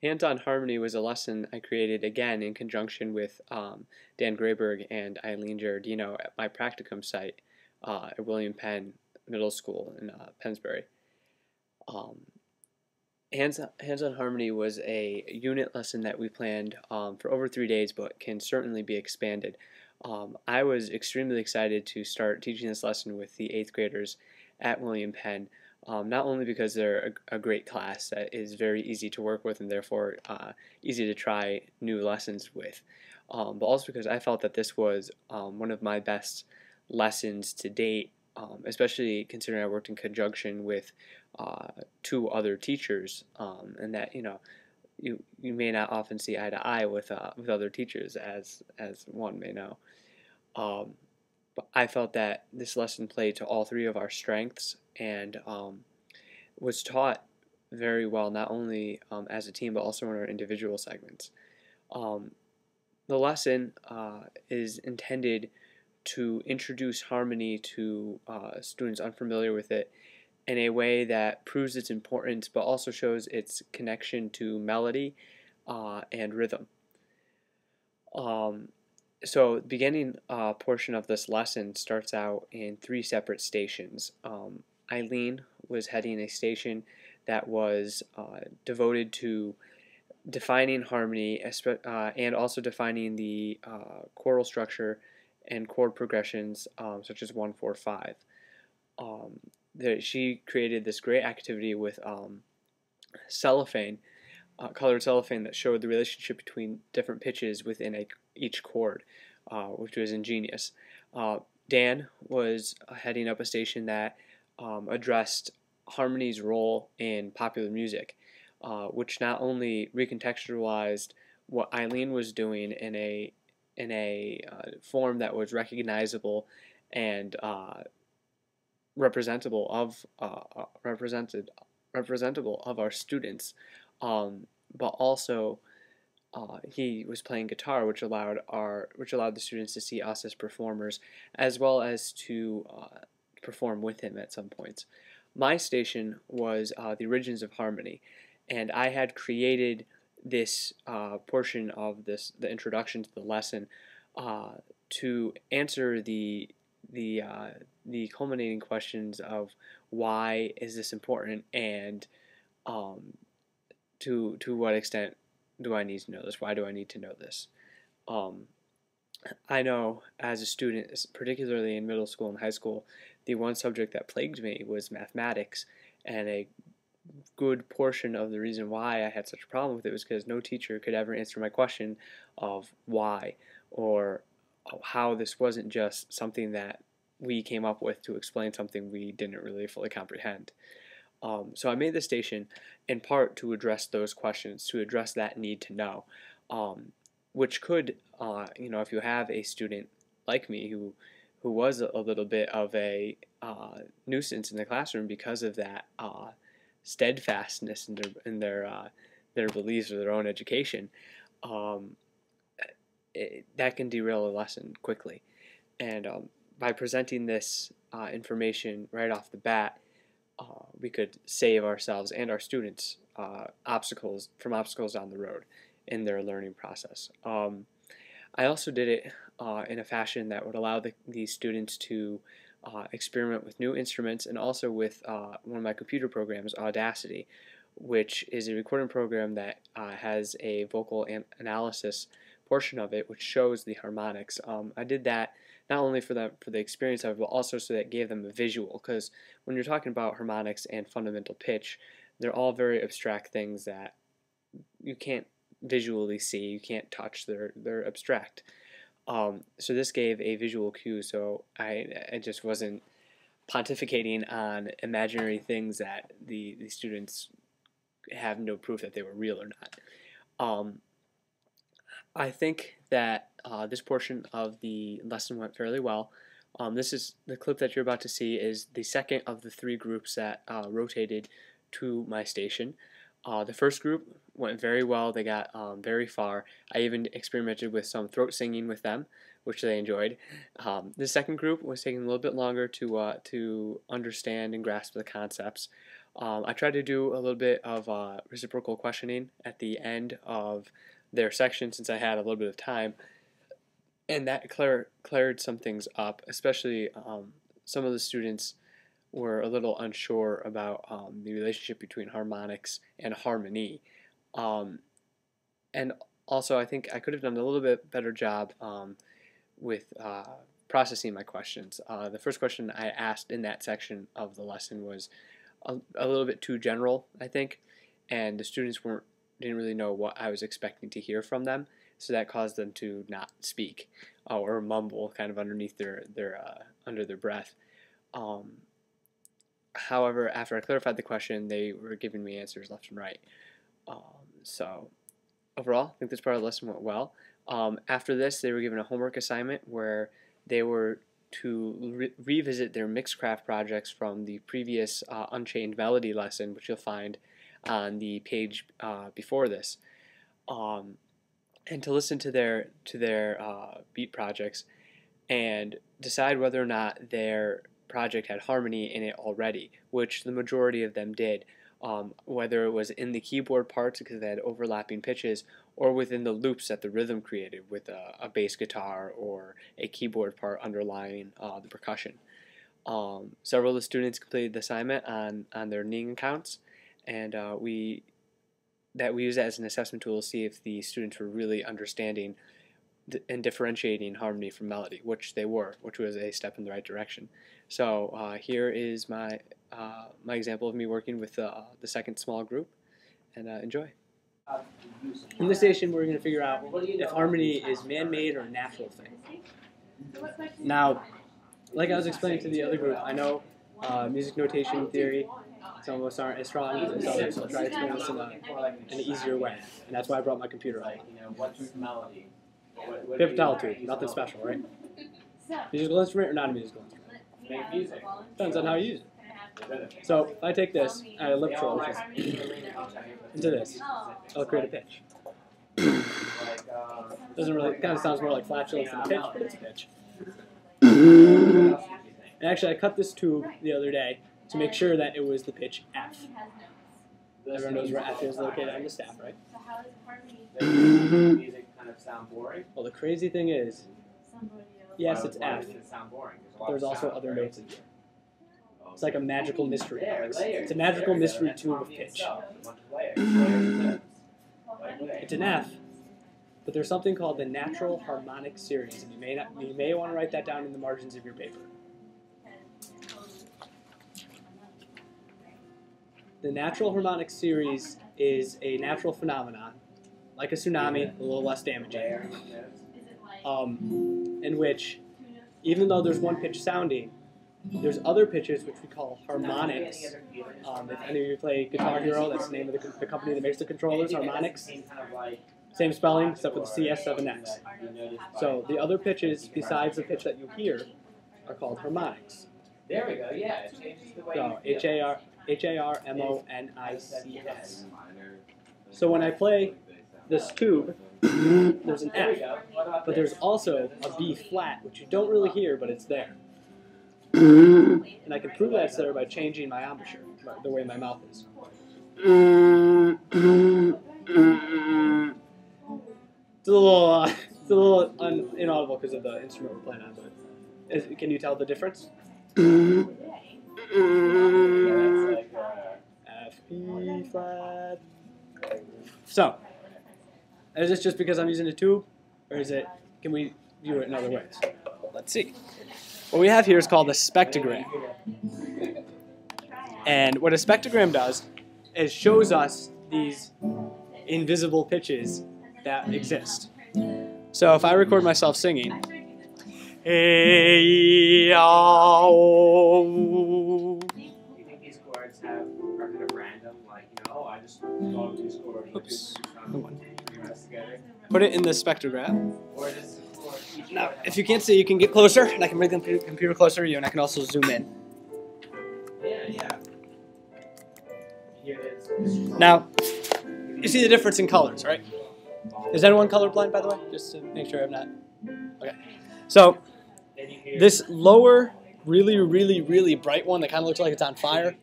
Hands-on harmony was a lesson I created again in conjunction with Dan Grayberg and Eileen Giardino at my practicum site at William Penn Middle School in Pennsbury. Um, Hands-on harmony was a unit lesson that we planned for over 3 days, but can certainly be expanded. I was extremely excited to start teaching this lesson with the 8th graders at William Penn, not only because they're a great class that is very easy to work with and therefore easy to try new lessons with, but also because I felt that this was one of my best lessons to date, especially considering I worked in conjunction with two other teachers, and that you may not often see eye to eye with other teachers, as one may know. Um, but I felt that this lesson played to all three of our strengths and was taught very well, not only as a team but also in our individual segments. Um, the lesson is intended to introduce harmony to students unfamiliar with it in a way that proves its importance but also shows its connection to melody and rhythm. Um, so the beginning portion of this lesson starts out in three separate stations. Eileen was heading a station that was devoted to defining harmony and also defining the choral structure and chord progressions such as 1-4-5. She created this great activity with cellophane, colored cellophane that showed the relationship between different pitches within each chord, which was ingenious. Dan was heading up a station that addressed harmony's role in popular music, which not only recontextualized what Eileen was doing in a form that was recognizable and representable of representable of our students, but also he was playing guitar, which allowed the students to see us as performers, as well as to perform with him at some points. My station was the Origins of Harmony, and I had created this portion of the introduction to the lesson, to answer the culminating questions of why is this important, and um, to what extent do I need to know this? Why do I need to know this? Um, I know as a student, particularly in middle school and high school, the one subject that plagued me was mathematics, and a good portion of the reason why I had such a problem with it was because no teacher could ever answer my question of why, or how this wasn't just something that we came up with to explain something we didn't really fully comprehend. So I made the station in part to address those questions, to address that need to know, um, which could, if you have a student like me who was a little bit of a nuisance in the classroom because of that steadfastness in their beliefs or their own education, um, that can derail a lesson quickly. And by presenting this information right off the bat, we could save ourselves and our students obstacles down the road in their learning process. I also did it in a fashion that would allow these students to experiment with new instruments and also with one of my computer programs, Audacity, which is a recording program that has a vocal analysis portion of it, which shows the harmonics. I did that not only for the experience of it, but also so that it gave them a visual. Because when you're talking about harmonics and fundamental pitch, they're all very abstract things that you can't visually see, you can't touch. They're abstract. So this gave a visual cue, so I just wasn't pontificating on imaginary things that the students have no proof that they were real or not. Um, I think that this portion of the lesson went fairly well. This is the clip that you're about to see is the second of the three groups that rotated to my station. The first group went very well. They got very far. I even experimented with some throat singing with them, which they enjoyed. The second group was taking a little bit longer to understand and grasp the concepts. I tried to do a little bit of reciprocal questioning at the end of their section since I had a little bit of time, and that cleared some things up, especially some of the students were a little unsure about the relationship between harmonics and harmony. And also, I think I could have done a little bit better job with processing my questions. The first question I asked in that section of the lesson was a little bit too general, I think, and the students didn't really know what I was expecting to hear from them, so that caused them to not speak or mumble kind of underneath under their breath. However, after I clarified the question, they were giving me answers left and right. So overall, I think this part of the lesson went well. After this, they were given a homework assignment where they were to revisit their Mixcraft projects from the previous Unchained Melody lesson, which you'll find on the page before this, and to listen to their beat projects and decide whether or not their project had harmony in it already, which the majority of them did, whether it was in the keyboard parts because they had overlapping pitches, or within the loops that the rhythm created with a bass guitar or a keyboard part underlying the percussion. Several of the students completed the assignment on their Ning accounts, and we use that as an assessment tool to see if the students were really understanding and differentiating harmony from melody, which they were, which was a step in the right direction. So here is my example of me working with the second small group, and enjoy. In this station, we're going to figure out if harmony is man-made or a natural thing. Now, like I was explaining to the other group, I know music notation theory, some of us aren't as strong as others, so I'll try to explain this in an easier way. And that's why I brought my computer out. Fifth altitude, nothing special, right? Musical instrument or not a musical instrument? Make music. Depends on how you use it. So if I take this, add a lip trill, which is into this, I'll create a pitch. Doesn't really, kind of sounds more like flatulence than a pitch, but it's a pitch. And actually, I cut this tube the other day to make sure that it was the pitch F. Everyone knows where F is located on the staff, right? Music kind of sound boring. Well, the crazy thing is, yes, it's F. There's also other notes in here. It's like a magical mystery box. It's a magical mystery tube of pitch. It's an F, but there's something called the natural harmonic series, and you may want to write that down in the margins of your paper. The natural harmonic series is a natural phenomenon, like a tsunami, a little less damaging, in which, even though there's one pitch sounding, there's other pitches which we call harmonics. If any of you play Guitar Hero, that's the name of the company that makes the controllers, Harmonix. Same spelling, except with the CS7X. So the other pitches, besides the pitch that you hear, are called harmonics. There we go, yeah. It changes the way so Harmonics. So when I play this tube, there's an F, but there's also a B flat, which you don't really hear, but it's there. And I can prove that's there by changing my embouchure, the way my mouth is. It's a little inaudible because of the instrument we're playing on, but can you tell the difference? F, B flat. So, is this just because I'm using a tube, or can we view it in other ways? Let's see. What we have here is called a spectrogram. And what a spectrogram does is shows us these invisible pitches that exist. So if I record myself singing, hey, oh. Do you think these chords are kind of random? Like, I just log these chords. Oops. Together? Put it in the spectrograph. Or does the chord Now, if you can't see, you can get closer, and I can bring the computer closer to you, and I can also zoom in. Yeah. Now, you see the difference in colors, right? Is anyone colorblind, by the way? Just to make sure I'm not. Okay. So Then you hear this lower, really, really, really bright one that kind of looks like it's on fire,